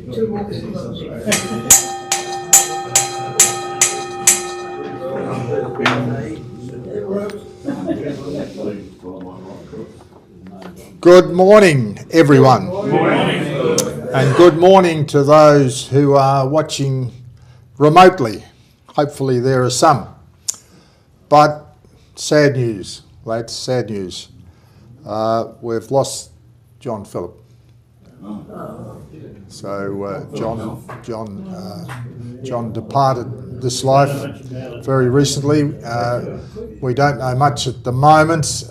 Good morning, everyone. Good morning. And good morning to those who are watching remotely. Hopefully there are some. But sad news, lads, sad news. We've lost John Phillip. So John departed this life very recently. We don't know much at the moment,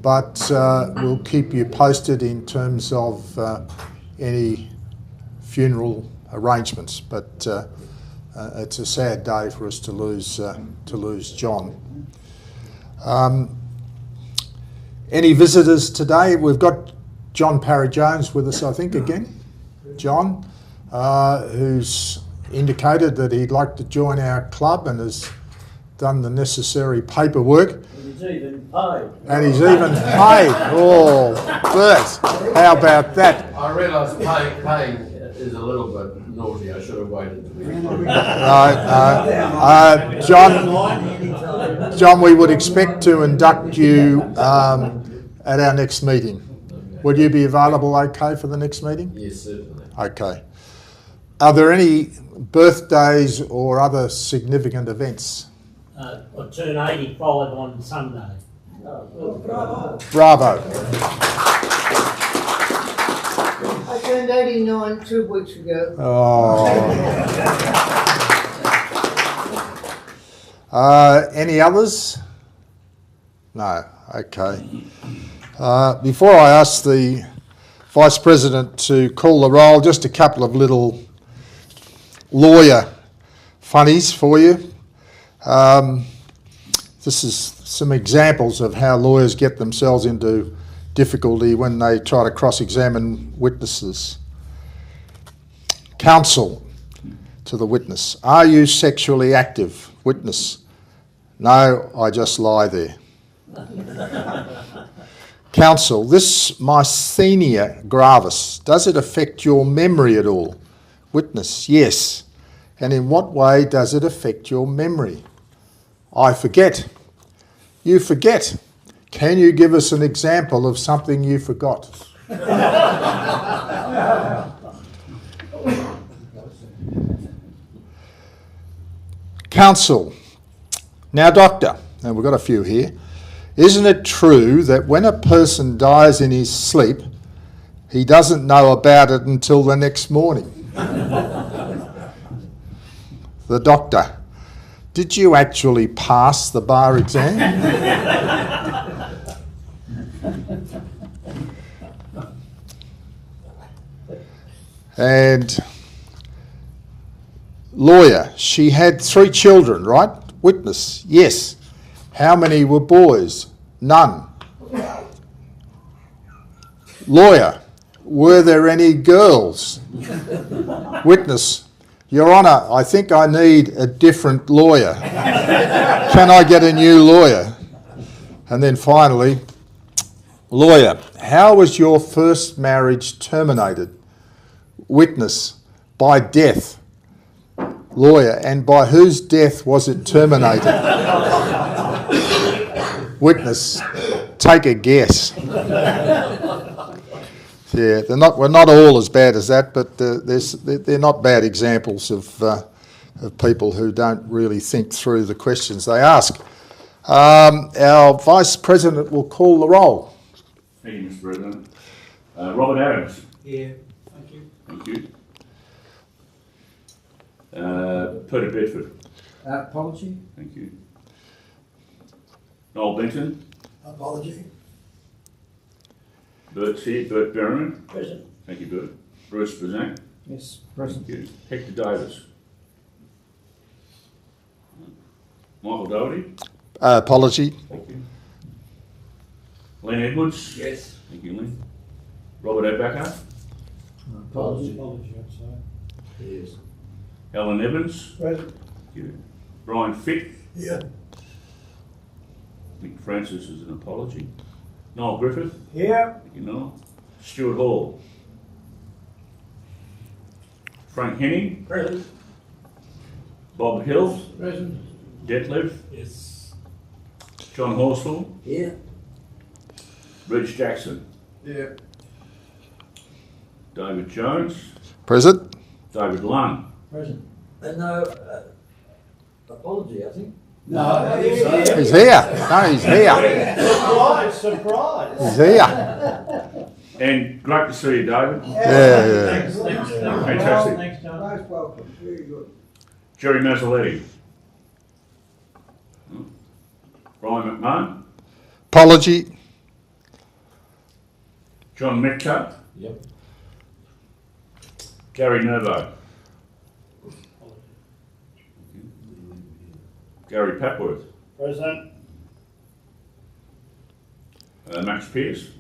but we'll keep you posted in terms of any funeral arrangements. But it's a sad day for us to lose John. Any visitors today? We've got John Parry-Jones with us, I think, again. John, who's indicated that he'd like to join our club and has done the necessary paperwork. He's even paid. And he's even paid. Oh, Bert, how about that? I realise paying is a little bit naughty. I should have waited to be John, we would expect to induct you at our next meeting. Would you be available okay for the next meeting? Yes, certainly. Okay. Are there any birthdays or other significant events? I turned 85 on Sunday. Bravo. I turned 89 2 weeks ago. Any others? No. Okay. Before I ask the Vice President to call the roll, just a couple of little lawyer funnies for you. This is some examples of how lawyers get themselves into difficulty when they try to cross-examine witnesses. Counsel to the witness. Are you sexually active? Witness. No, I just lie there. Counsel. This myasthenia gravis, does it affect your memory at all? Witness. Yes. And in what way does it affect your memory? I forget. You forget. Can you give us an example of something you forgot? Counsel. Now, doctor, and we've got a few here, isn't it true that when a person dies in his sleep, he doesn't know about it until the next morning? The doctor. Did you actually pass the bar exam? And lawyer, she had 3 children, right? Witness, yes. How many were boys? None. Lawyer, were there any girls? Witness, Your Honour, I think I need a different lawyer. Can I get a new lawyer? And then finally, lawyer, how was your first marriage terminated? Witness, by death. Lawyer, and by whose death was it terminated? Witness, take a guess. Yeah, we're not all as bad as that, but they're not bad examples of people who don't really think through the questions they ask. Our Vice President will call the roll. Thank you, Mr. President. Robert Adams. Here. Thank you. Thank you. Peter Bedford. Apology. Thank you. Noel Benton. Apology. Bert's here. Bert Berriman. Present. Thank you, Bert. Bruce Bazan. Yes, present. Thank you. Hector Davis. Michael Doherty. Apology. Thank you. Len Edwards. Yes. Thank you, Len. Robert Adbacker. Apology. Apology, I'd say. Yes. Alan Evans. Present. Thank you. Brian Fitt. Yeah. Nick Francis is an apology. Noel Griffith. Here. Thank you, Noel. Stuart Hall. Frank Henning. Present. Bob Hill. Present. Detlef. Yes. John Horsfall. Here. Reg Jackson. Yeah. David Jones. Present. David Lunn. Present. No apology, I think. No, He's here. No, he's here. Surprise. He's here. And great to see you, David. Yeah. Thanks. Fantastic. Thanks, John. most welcome, very good. Jerry Mazzoletti. Brian McMahon. Apology. John Metcalf. Yep. Gary Nervo. Gary Papworth. Present. Max Pearce.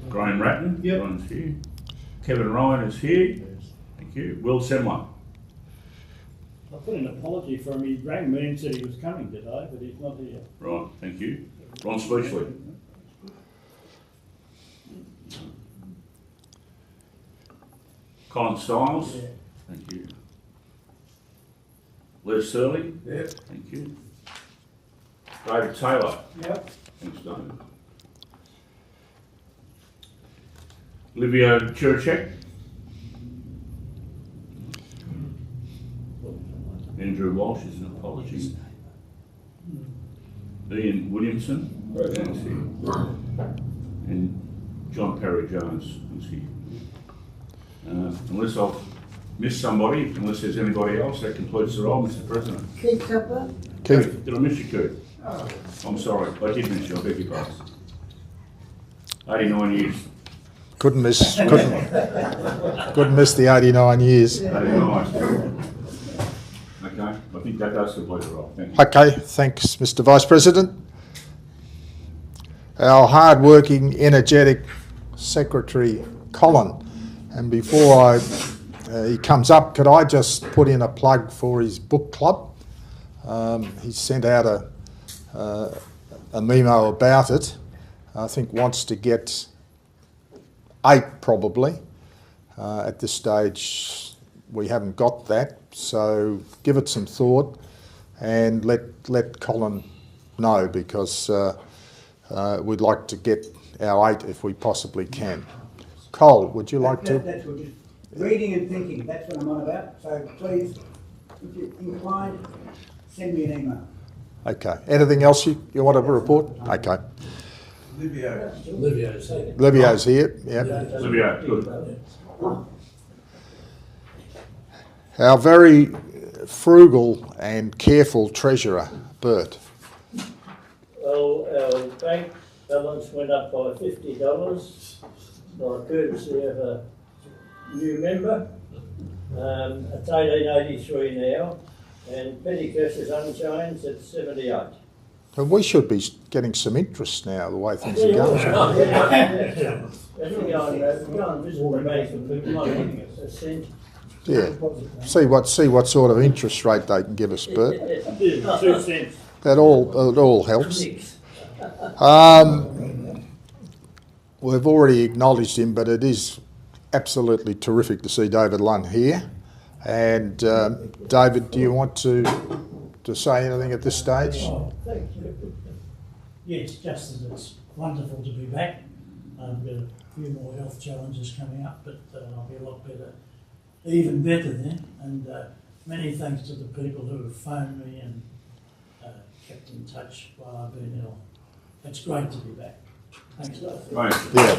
Graham Ratton. Yep. Ryan's here. Kevin Ryan is here. Thank you. Will Semler. I put an apology for him. He rang me and said he was coming today, but he's not here. Right, thank you. Ron Speechley. Colin Stiles. Yeah. Thank you. Les Surley. Yep. Thank you. David Taylor. Yep. Thanks, David. Olivia Churchek. Andrew Walsh is an apology. Ian Williamson. Thanks here. And John Perry Jones is here. Unless I've missed somebody, unless there's anybody else, that completes the role, Mr. President. Keith Tupper? Keith. Did I miss you, Keith? I'm sorry, I did miss you, I beg your pardon. 89 years. Couldn't miss the 89 years. 89. Okay, I think that does complete the role. Thank you. Okay, thanks, Mr. Vice President. Our hard-working, energetic Secretary, Colin. And before he comes up, could I just put in a plug for his book club? He sent out a memo about it. I think wants to get 8 probably. At this stage, we haven't got that, so give it some thought and let Colin know, because we'd like to get our 8 if we possibly can. Cole, would you like to? That's what, just reading and thinking, that's what I'm on about. So please, if you're inclined, send me an email. Okay. Anything else you want to report? Okay. Livio's here. Yep. Olivia, good. Our very frugal and careful treasurer, Bert. Well, our bank balance went up by $50 by courtesy of a new member. It's 1883 now, and petty cash is unchanged at 78. And we should be getting some interest now, the way things are going. If you go and visit the bank and people might give a cent. Yeah. See what sort of interest rate they can give us, Bert. 2 cents. That all helps. We've already acknowledged him, but it is absolutely terrific to see David Lunn here. And David, do you want to say anything at this stage? Thank you. Yes, just that it's wonderful to be back. I've got a few more health challenges coming up, but I'll be a lot better, even better then. And many thanks to the people who have phoned me and kept in touch while I've been ill. It's great to be back. Thanks a lot. Right. Yeah.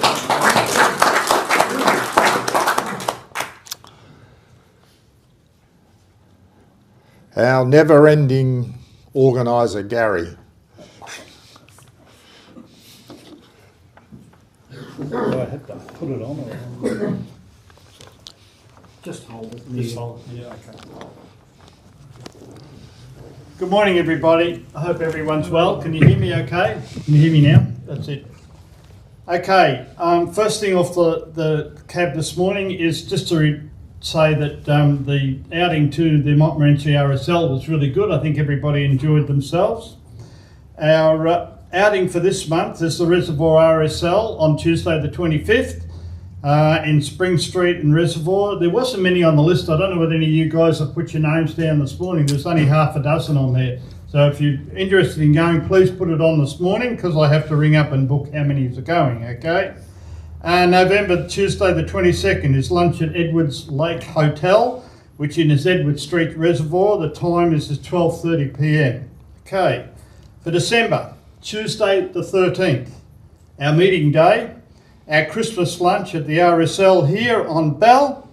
Our never-ending organiser, Gary. Do I have to put it on or? Just hold it. Just hold it. Yeah, okay. Good morning, everybody. I hope everyone's well. Can you hear me okay? Can you hear me now? That's it. Okay, first thing off the cab this morning is just to say that the outing to the Montmorency RSL was really good. I think everybody enjoyed themselves. Our outing for this month is the Reservoir RSL on Tuesday the 25th in Spring Street and Reservoir. There wasn't many on the list. I don't know whether any of you guys have put your names down this morning. There's only half a dozen on there. So if you're interested in going, please put it on this morning because I have to ring up and book how many are going, okay? November, Tuesday the 22nd is lunch at Edwards Lake Hotel, which is Edward Street Reservoir. The time is 12:30 p.m. Okay. For December, Tuesday the 13th, our meeting day, our Christmas lunch at the RSL here on Bell.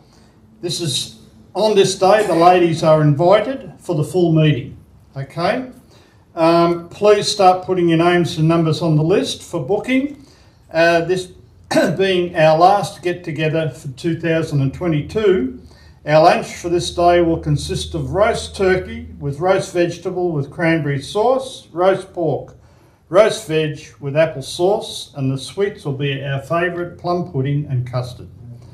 On this day, the ladies are invited for the full meeting. Okay. Please start putting your names and numbers on the list for booking. This being our last get-together for 2022, our lunch for this day will consist of roast turkey with roast vegetable with cranberry sauce, roast pork, roast veg with apple sauce, and the sweets will be our favourite plum pudding and custard.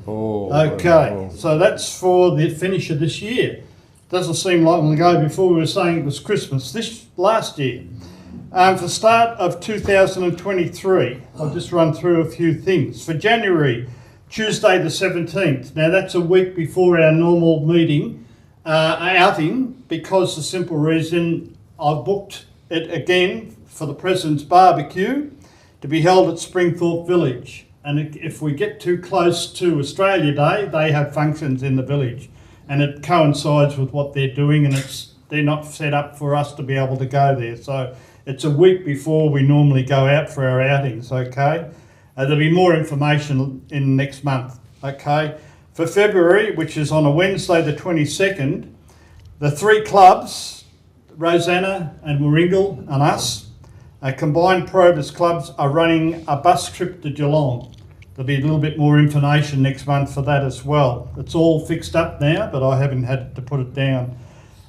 Okay, so that's for the finish of this year. Doesn't seem long ago before we were saying it was Christmas this last year. For start of 2023, I'll just run through a few things. For January, Tuesday the 17th. Now that's a week before our normal meeting, outing, because the simple reason I've booked it again for the President's Barbecue to be held at Springthorpe Village. And if we get too close to Australia Day, they have functions in the village. And it coincides with what they're doing, and they're not set up for us to be able to go there. So it's a week before we normally go out for our outings, okay? There'll be more information in next month, okay? For February, which is on a Wednesday the 22nd, the three clubs, Rosanna and Warringal and us, combined Probus clubs are running a bus trip to Geelong. There'll be a little bit more information next month for that as well. It's all fixed up now, but I haven't had to put it down.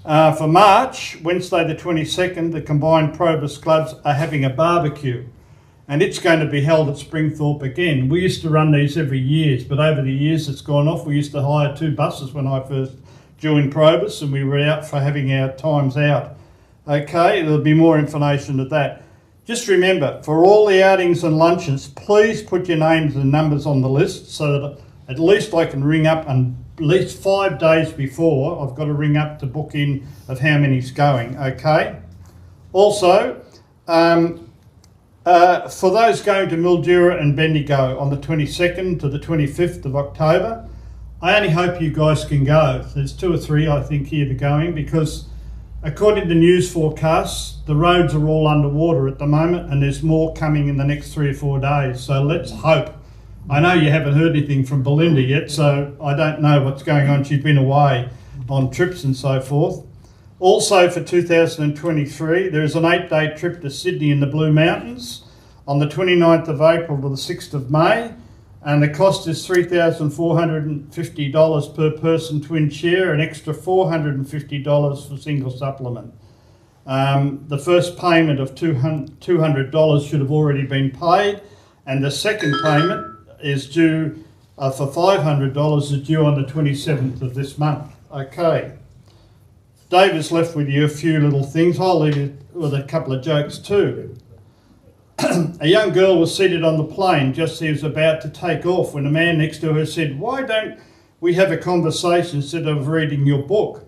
For March, Wednesday the 22nd, the combined Probus clubs are having a barbecue, and it's going to be held at Springthorpe again. We used to run these every year, but over the years it's gone off. We used to hire 2 buses when I first joined Probus, and we were out for having our times out. Okay, there'll be more information to that. Just remember, for all the outings and lunches, please put your names and numbers on the list so that at least I can ring up, and at least 5 days before I've got to ring up to book in of how many's going, okay? Also, for those going to Mildura and Bendigo on the 22nd to the 25th of October, I only hope you guys can go. There's 2 or 3, I think, here that are going, because according to news forecasts, the roads are all underwater at the moment, and there's more coming in the next 3 or 4 days. So let's hope. I know you haven't heard anything from Belinda yet, so I don't know what's going on. She's been away on trips and so forth. Also for 2023, there is an 8-day trip to Sydney in the Blue Mountains on the 29th of April to the 6th of May. And the cost is $3,450 per person twin share, an extra $450 for single supplement. The first payment of $200 should have already been paid, and the second payment is due for $500 is due on the 27th of this month. Okay. Dave has left with you a few little things. I'll leave you with a couple of jokes too. A young girl was seated on the plane just as he was about to take off when a man next to her said, "Why don't we have a conversation instead of reading your book?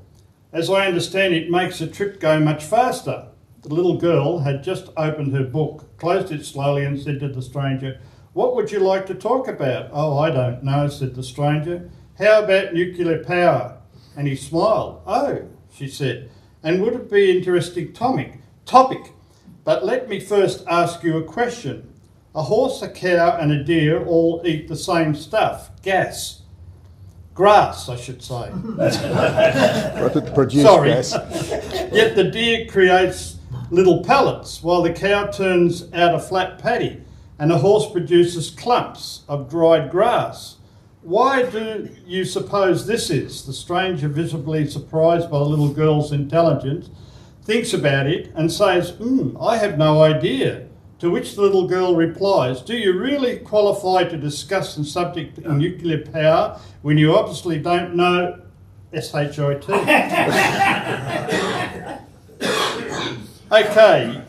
As I understand it makes the trip go much faster." The little girl had just opened her book, closed it slowly and said to the stranger, "What would you like to talk about?" "Oh, I don't know," said the stranger. "How about nuclear power?" And he smiled. "Oh," she said, "and would it be an interesting topic? But let me first ask you a question. A horse, a cow and a deer all eat the same stuff. Grass, I should say. Produce Sorry. gas. Yet the deer creates little pellets while the cow turns out a flat paddy and the horse produces clumps of dried grass. Why do you suppose this is?" The stranger, visibly surprised by the little girl's intelligence, thinks about it and says, "I have no idea." To which the little girl replies, "Do you really qualify to discuss the subject of nuclear power when you obviously don't know SHIT?" Okay,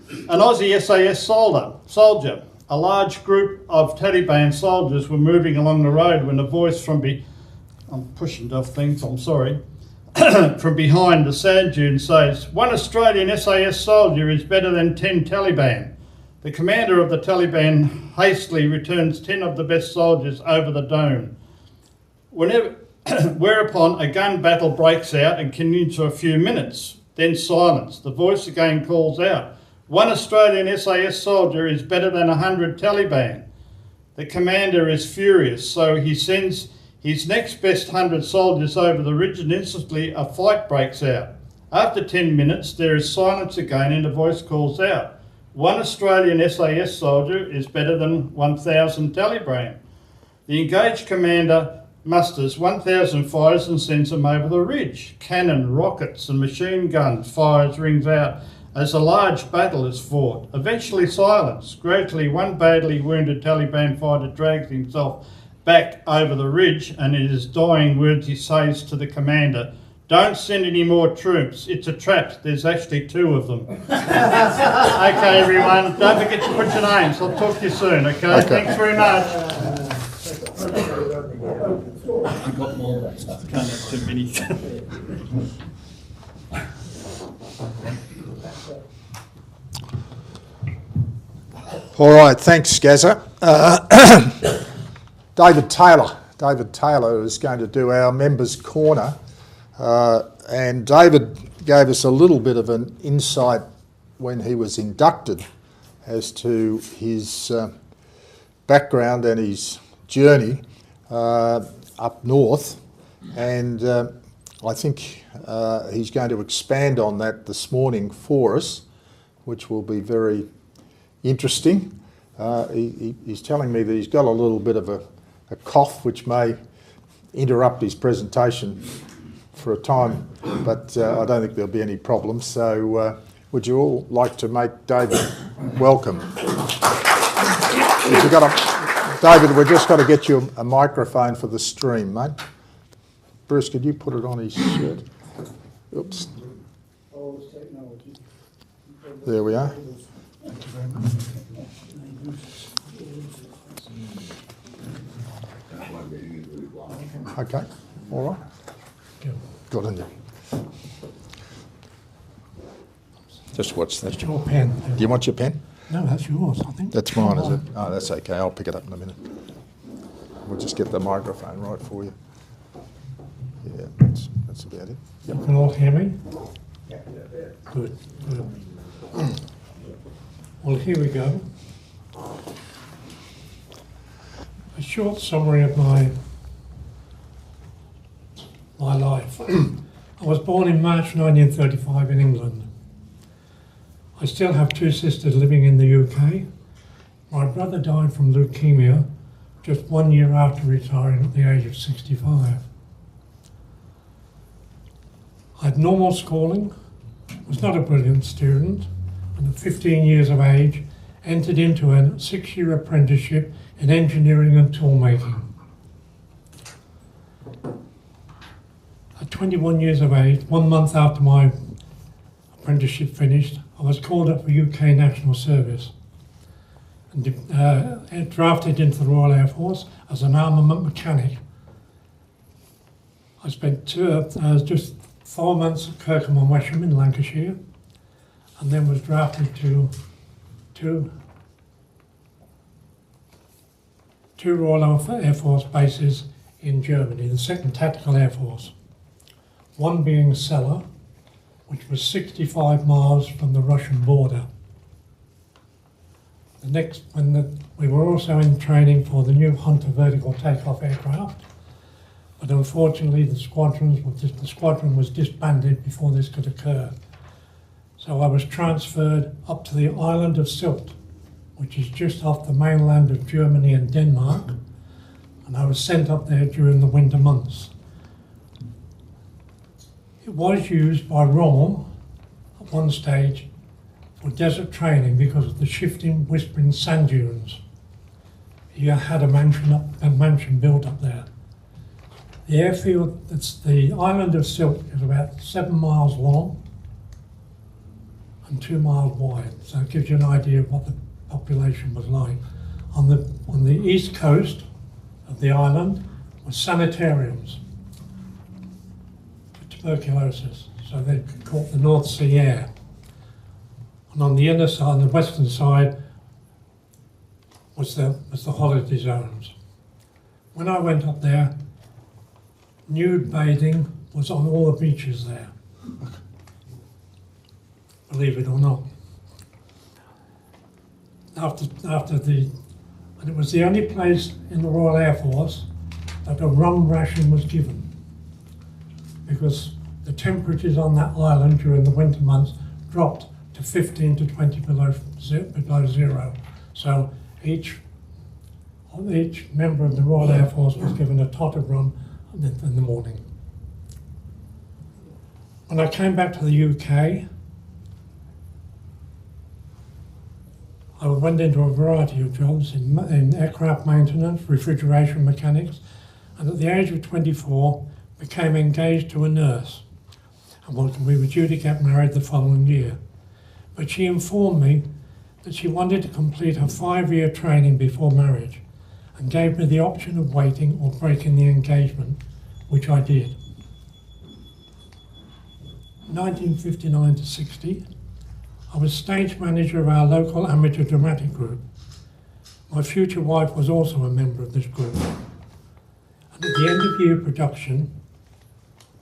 An Aussie SAS soldier. A large group of Taliban soldiers were moving along the road when a voice from I'm pushing off things, I'm sorry. From behind the sand dune says, "One Australian SAS soldier is better than 10 Taliban." The commander of the Taliban hastily returns 10 of the best soldiers over the dome. Whereupon a gun battle breaks out and continues for a few minutes. Then silence. The voice again calls out, "One Australian SAS soldier is better than 100 Taliban." The commander is furious, so he sends his next best 100 soldiers over the ridge, and instantly a fight breaks out. After 10 minutes, there is silence again and a voice calls out, "One Australian SAS soldier is better than 1,000 Taliban." The engaged commander musters 1,000 fighters and sends them over the ridge. Cannon, rockets and machine guns fires rings out as a large battle is fought. Eventually silence. Gradually one badly wounded Taliban fighter drags himself back over the ridge, and in his dying words he says to the commander, "Don't send any more troops. It's a trap. There's actually 2 of them." Okay, everyone, don't forget to put your names. I'll talk to you soon, okay? Thanks very much. I've got more. Can't have too many. All right, thanks, Gazza. David Taylor is going to do our members' corner. And David gave us a little bit of an insight when he was inducted as to his background and his journey up north. And I think he's going to expand on that this morning for us, which will be very interesting. He's telling me that he's got a little bit of a cough, which may interrupt his presentation for a time, but I don't think there'll be any problems. So would you all like to make David welcome? David, we've just got to get you a microphone for the stream, mate. Bruce, could you put it on his shirt? Oops. There we are. Thank you very much. Okay, all right. Good on you. Just watch that. That's your pen. Do you want your pen? No, that's yours, I think. That's mine, is it? Oh, that's okay. I'll pick it up in a minute. We'll just get the microphone right for you. Yeah, that's about it. You can all hear me? Good, good. Well, here we go. A short summary of my life. I was born in March 1935 in England. I still have 2 sisters living in the UK. My brother died from leukemia just 1 year after retiring at the age of 65. I had normal schooling, was not a brilliant student, and at 15 years of age entered into a 6-year apprenticeship in engineering and tool making. At 21 years of age, 1 month after my apprenticeship finished, I was called up for UK National Service and drafted into the Royal Air Force as an armament mechanic. I spent just 4 months at Kirkham and Wesham in Lancashire, and then was drafted to two Royal Air Force bases in Germany, the 2nd Tactical Air Force. One being Celle, which was 65 miles from the Russian border. The next, we were also in training for the new Hunter vertical takeoff aircraft, but unfortunately the squadron was disbanded before this could occur. So I was transferred up to the island of Sylt, which is just off the mainland of Germany and Denmark, and I was sent up there during the winter months. It was used by Rommel at one stage for desert training because of the shifting, whispering sand dunes. He had a mansion built up there. The airfield, the island of Sylt is about 7 miles long and 2 miles wide. So it gives you an idea of what the population was like. On the east coast of the island was sanitariums for tuberculosis. So they caught the North Sea air. And on the inner side, on the western side, was the holiday zones. When I went up there, nude bathing was on all the beaches there. Believe it or not. And it was the only place in the Royal Air Force that a rum ration was given, because the temperatures on that island during the winter months dropped to 15 to 20 below zero. So each member of the Royal Air Force was given a tot of rum in the morning. When I came back to the UK, I went into a variety of jobs in aircraft maintenance, refrigeration mechanics, and at the age of 24 became engaged to a nurse. And we were due to get married the following year. But she informed me that she wanted to complete her 5-year training before marriage, and gave me the option of waiting or breaking the engagement, which I did. 1959 to 60, I was stage manager of our local amateur dramatic group. My future wife was also a member of this group. And at the end of year production,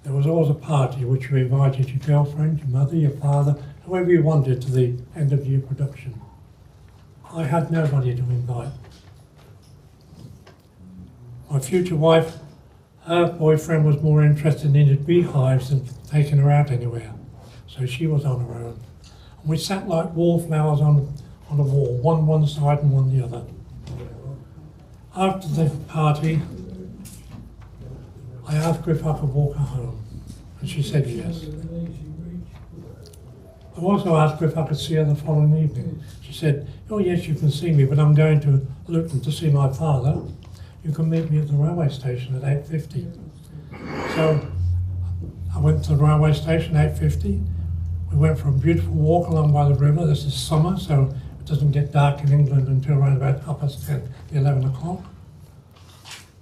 there was always a party which you invited your girlfriend, your mother, your father, whoever you wanted to the end of year production. I had nobody to invite. My future wife, her boyfriend was more interested in his beehives than taking her out anywhere. So she was on her own. And we sat like wallflowers on a wall, one side and one the other. After the party, I asked her if I could walk her home, and she said yes. I also asked her if I could see her the following evening. She said, "Oh yes, you can see me, but I'm going to Luton to see my father. You can meet me at the railway station at 8:50. So I went to the railway station at 8:50. We went for a beautiful walk along by the river. This is summer, so it doesn't get dark in England until around about 10:30, 11 o'clock.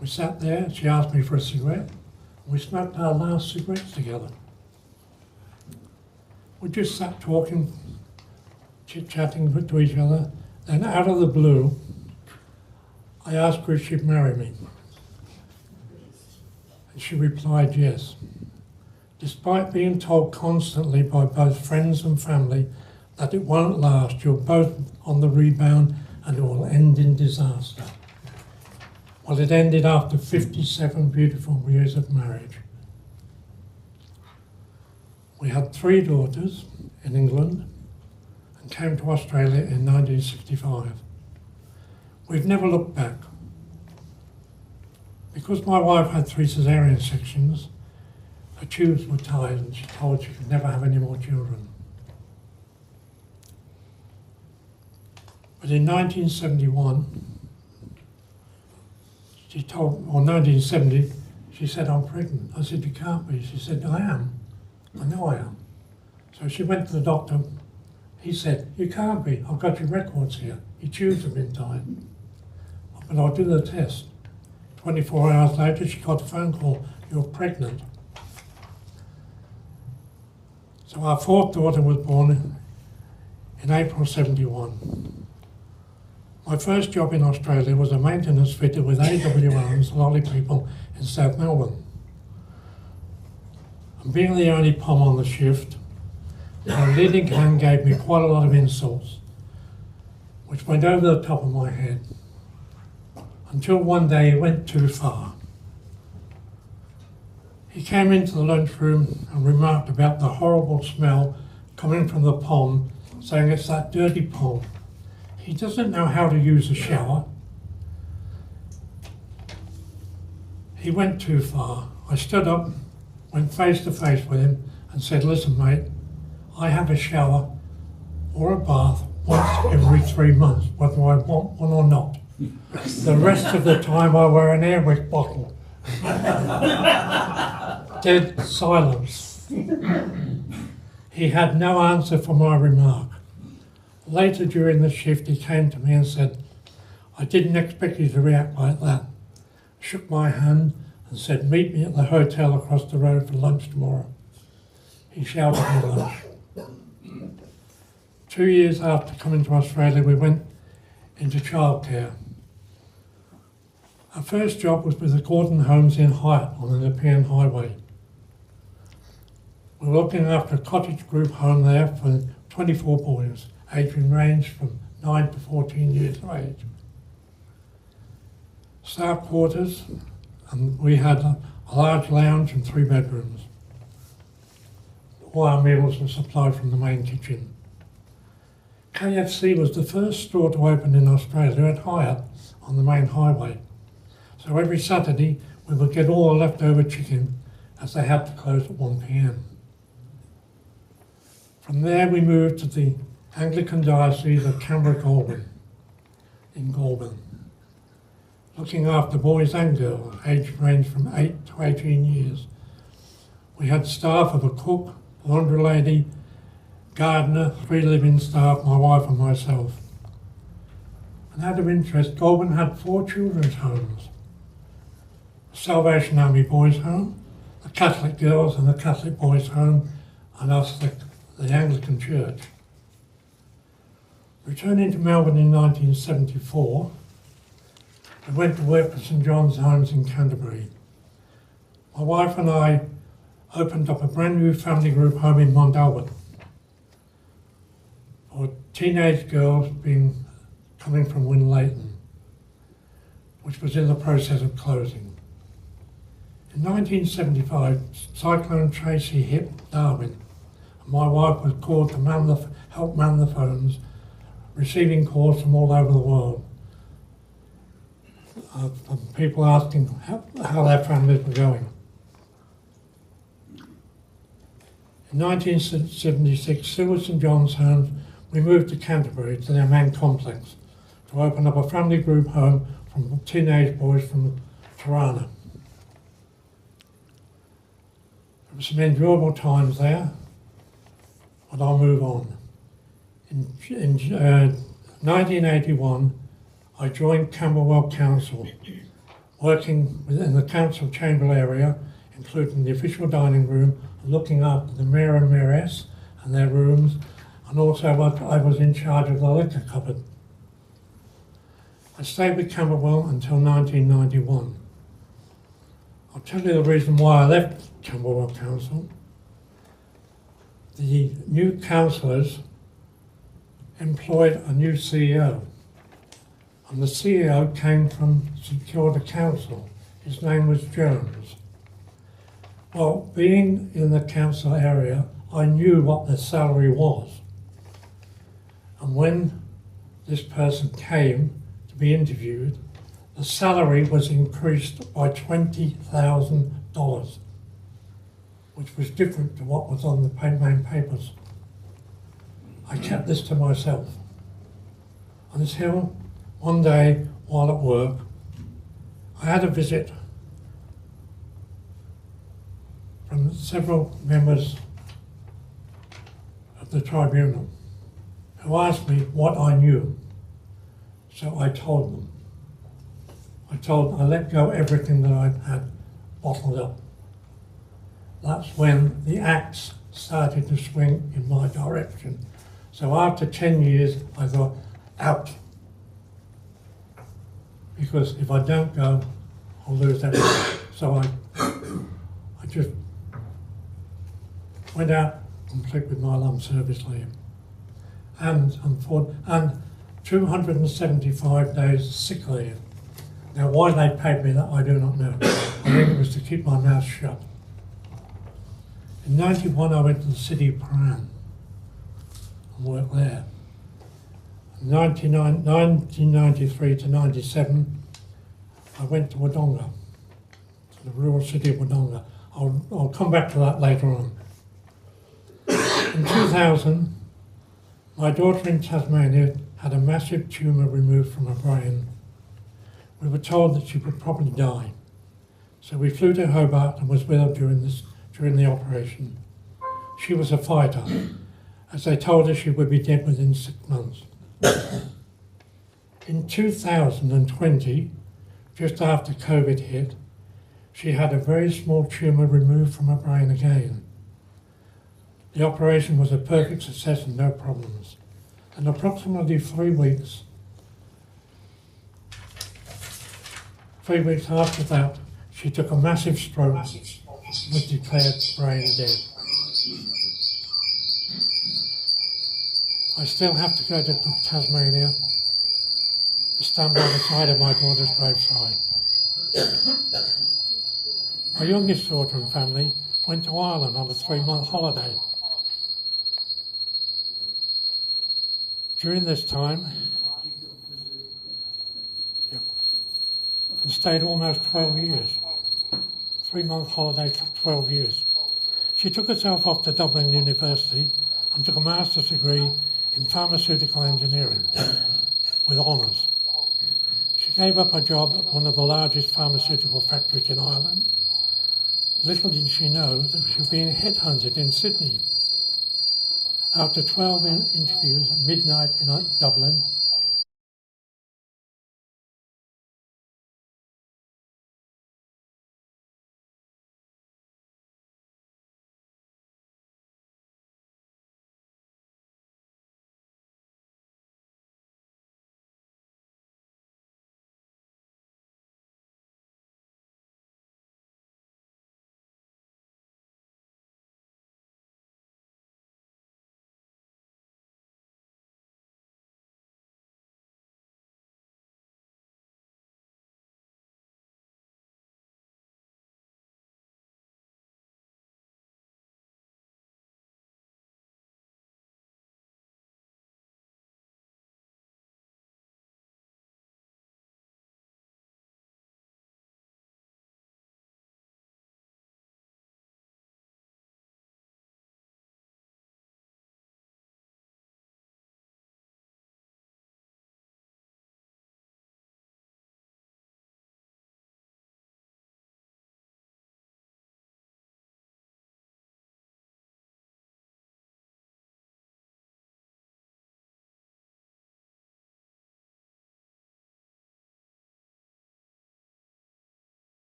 We sat there, she asked me for a cigarette. We smoked our last cigarettes together. We just sat talking, chit-chatting to each other. Then out of the blue, I asked her if she'd marry me. And she replied yes. Despite being told constantly by both friends and family that it won't last, you're both on the rebound and it will end in disaster. Well, it ended after 57 beautiful years of marriage. We had 3 daughters in England and came to Australia in 1965. We've never looked back. Because my wife had 3 caesarean sections, her tubes were tied and she told she could never have any more children. But in 1971, she told, or 1970, she said, "I'm pregnant." I said, "You can't be." She said, "I am. I know I am." So she went to the doctor. He said, "You can't be. I've got your records here. Your tubes have been tied." But I'll do the test. 24 hours later, she got a phone call, "You're pregnant." So our 4th daughter was born in April 71. My first job in Australia was a maintenance fitter with AWR's lolly people in South Melbourne. And being the only POM on the shift, my leading hand gave me quite a lot of insults, which went over the top of my head, until one day he went too far. He came into the lunchroom and remarked about the horrible smell coming from the POM, saying it's that dirty POM. He doesn't know how to use a shower. He went too far. I stood up, went face to face with him and said, "Listen, mate, I have a shower or a bath once every 3 months, whether I want one or not. The rest of the time I wear an Airwick bottle." Dead silence. He had no answer for my remark. Later during the shift, he came to me and said, "I didn't expect you to react like that." Shook my hand and said, "Meet me at the hotel across the road for lunch tomorrow." He shouted me lunch. 2 years after coming to Australia, we went into childcare. Our first job was with the Gordon Homes in Hyatt on the Nepean Highway. We were looking after a cottage group home there for 24 boys, aging ranged from 9 to 14 years of age. Staff quarters, and we had a large lounge and 3 bedrooms. All our meals were supplied from the main kitchen. KFC was the first store to open in Australia at Hyatt on the main highway. So every Saturday we would get all the leftover chicken as they had to close at 1 p.m. From there we moved to the Anglican Diocese of Canberra-Goulburn in Goulburn, looking after boys and girls, aged ranged from 8 to 18 years. We had staff of a cook, laundry lady, gardener, 3 living staff, my wife and myself. And out of interest, Goulburn had 4 children's homes. The Salvation Army Boys Home, the Catholic Girls and the Catholic Boys Home, and us, the Anglican Church. Returning to Melbourne in 1974, I went to work for St John's Homes in Canterbury. My wife and I opened up a brand new family group home in Mont Albert for teenage girls coming from Winlayton, which was in the process of closing. In 1975, Cyclone Tracy hit Darwin, and my wife was called to help man the phones, receiving calls from all over the world. From people asking how their families were going. In 1976, still with St John's Homes, we moved to Canterbury to their main complex to open up a family group home from teenage boys from Tirana. There were some enjoyable times there, but I'll move on. In 1981, I joined Camberwell Council, working within the council chamber area, including the official dining room, looking after the mayor and mayoress and their rooms, and also I was in charge of the liquor cupboard. I stayed with Camberwell until 1991. I'll tell you the reason why I left Camberwell Council. The new councillors employed a new CEO, and the CEO came from St Kilda Council. His name was Jones. Well, being in the council area, I knew what the salary was. And when this person came to be interviewed, the salary was increased by $20,000, which was different to what was on the main papers. I kept this to myself. Until one day, while at work, I had a visit from several members of the tribunal who asked me what I knew. So I told them. I let go everything that I had bottled up. That's when the axe started to swing in my direction. So after 10 years, I thought, out. Because if I don't go, I'll lose everything. So I just went out complete with my lump service leave. And 275 days sick leave. Now why they paid me that, I do not know. I think it was to keep my mouth shut. In 91, I went to the city of Paran and worked there. In 1993 to 97, I went to Wodonga, to the rural city of Wodonga. I'll come back to that later on. In 2000, my daughter in Tasmania had a massive tumour removed from her brain. We were told that she would probably die. So we flew to Hobart and was with her during the operation. She was a fighter, as they told her she would be dead within 6 months. In 2020, just after COVID hit, she had a very small tumour removed from her brain again. The operation was a perfect success and no problems. And approximately 3 weeks after that, she took a massive stroke, was declared brain dead. I still have to go to Tasmania to stand by the side of my daughter's graveside. My youngest daughter and family went to Ireland on a 3-month holiday. During this time, and stayed almost 12 years. 3-month holiday took 12 years. She took herself off to Dublin University and took a master's degree in pharmaceutical engineering with honours. She gave up her job at one of the largest pharmaceutical factories in Ireland. Little did she know that she was being headhunted in Sydney. After 12 interviews at midnight in Dublin,